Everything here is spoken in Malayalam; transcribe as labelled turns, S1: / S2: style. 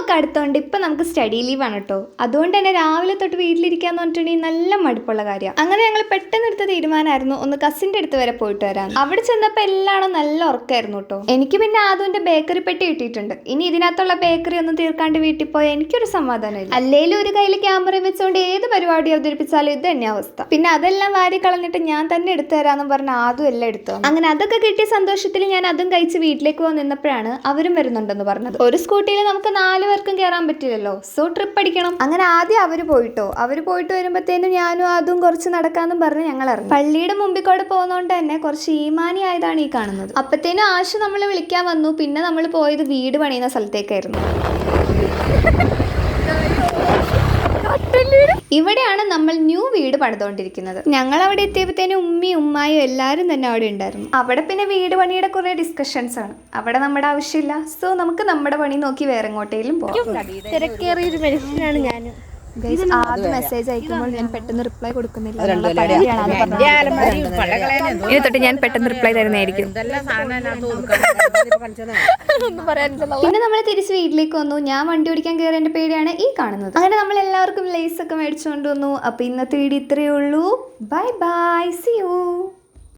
S1: ഒക്കെ അടുത്തോണ്ട് ഇപ്പം നമുക്ക് സ്റ്റഡി ലീവ് ആണ് കേട്ടോ. അതുകൊണ്ട് തന്നെ രാവിലെ തൊട്ട് വീട്ടിലിരിക്കാന്ന് പറഞ്ഞിട്ടുണ്ടെങ്കിൽ നല്ല മടുപ്പുള്ള കാര്യം. അങ്ങനെ ഞങ്ങൾ പെട്ടെന്ന് എടുത്ത തീരുമാനമായിരുന്നു ഒന്ന് കസിൻ്റെ അടുത്ത് വരെ പോയിട്ട് വരാൻ. അവിടെ ചെന്നപ്പോൾ എല്ലാവരും നല്ല ഉറക്കമായിരുന്നു കേട്ടോ. എനിക്ക് പിന്നെ ആദ്യം ബേക്കറി പെട്ടി കിട്ടിയിട്ടുണ്ട്. ഇനി ഇതിനകത്തുള്ള ബേക്കറി ഒന്നും തീർക്കാണ്ട് വീട്ടിൽ പോയാൽ എനിക്കൊരു സമാധാനമില്ല. അല്ലേലും ഒരു കയ്യിൽ ക്യാമറ വെച്ചുകൊണ്ട് ഏത് പരിപാടി അവതരിപ്പിച്ചാലും ഇത് തന്നെ അവസ്ഥ. പിന്നെ അതെല്ലാം വാരി കളഞ്ഞിട്ട് ഞാൻ തന്നെ എടുത്തു തരാമെന്ന് പറഞ്ഞ ആദ്യം എല്ലാം എടുത്തു. അങ്ങനെ അതൊക്കെ കിട്ടിയ സന്തോഷത്തിൽ ഞാൻ അതും കഴിച്ച് വീട്ടിലേക്ക് പോകാൻ നിന്നപ്പോഴാണ് അവരും വരുന്നുണ്ടെന്ന് പറഞ്ഞത്. ഒരു സ്കൂട്ടിയിൽ നമുക്ക് 4 പേർക്കും കയറാൻ പറ്റില്ലല്ലോ, സോ ട്രിപ്പ് അടിക്കണം. അങ്ങനെ ആദ്യം അവര് പോയിട്ട് വരുമ്പോഴത്തേനും ഞാനും അതും കുറച്ച് നടക്കാന്നും പറഞ്ഞ് ഞങ്ങൾ ഇറങ്ങി. പള്ളിയുടെ മുമ്പിൽ കൂടെ പോകുന്നതുകൊണ്ട് തന്നെ കുറച്ച് ഈമാനി ആയതാണ് ഈ കാണുന്നത്. അപ്പത്തേനും ആശു നമ്മളെ വിളിക്കാൻ വന്നു. പിന്നെ നമ്മൾ പോയത് വീട് പണിയുന്ന സ്ഥലത്തേക്കായിരുന്നു. ഇവിടെയാണ് നമ്മൾ ന്യൂ വീട് പണിതുകൊണ്ടിരിക്കുന്നത്. ഞങ്ങൾ അവിടെ എത്തിയപ്പോഴത്തേനും ഉമ്മയും ഉമ്മായും എല്ലാവരും തന്നെ അവിടെ ഉണ്ടായിരുന്നു. അവിടെ പിന്നെ വീട് പണിയുടെ കുറെ ഡിസ്കഷൻസ് ആണ്. അവിടെ നമ്മുടെ ആവശ്യമില്ല. സോ നമുക്ക് നമ്മുടെ പണി നോക്കി വേറെ എങ്ങോട്ടേലും പോകാം.
S2: തിരക്കേറിയൊരു മനുഷ്യനാണ് ഞാൻ.
S1: ആദ്യം മെസ്സേജ് അയക്കുമ്പോൾ ഞാൻ പെട്ടെന്ന് റിപ്ലൈ കൊടുക്കുന്നില്ല.
S3: ഇനി തൊട്ട് ഞാൻ പെട്ടെന്ന് റിപ്ലൈ തരുന്നതായിരിക്കും.
S1: പിന്നെ നമ്മൾ തിരിച്ച് വീട്ടിലേക്ക് വന്നു. ഞാൻ വണ്ടി ഓടിക്കാൻ കയറേണ്ട പേടിയാണ് ഈ കാണുന്നത്. അങ്ങനെ നമ്മൾ എല്ലാവർക്കും ലേസ് ഒക്കെ മേടിച്ചുകൊണ്ട് വന്നു. അപ്പൊ ഇന്നത്തെ വീഡിയോ ഇത്രയേ ഉള്ളൂ. Bye bye, see U.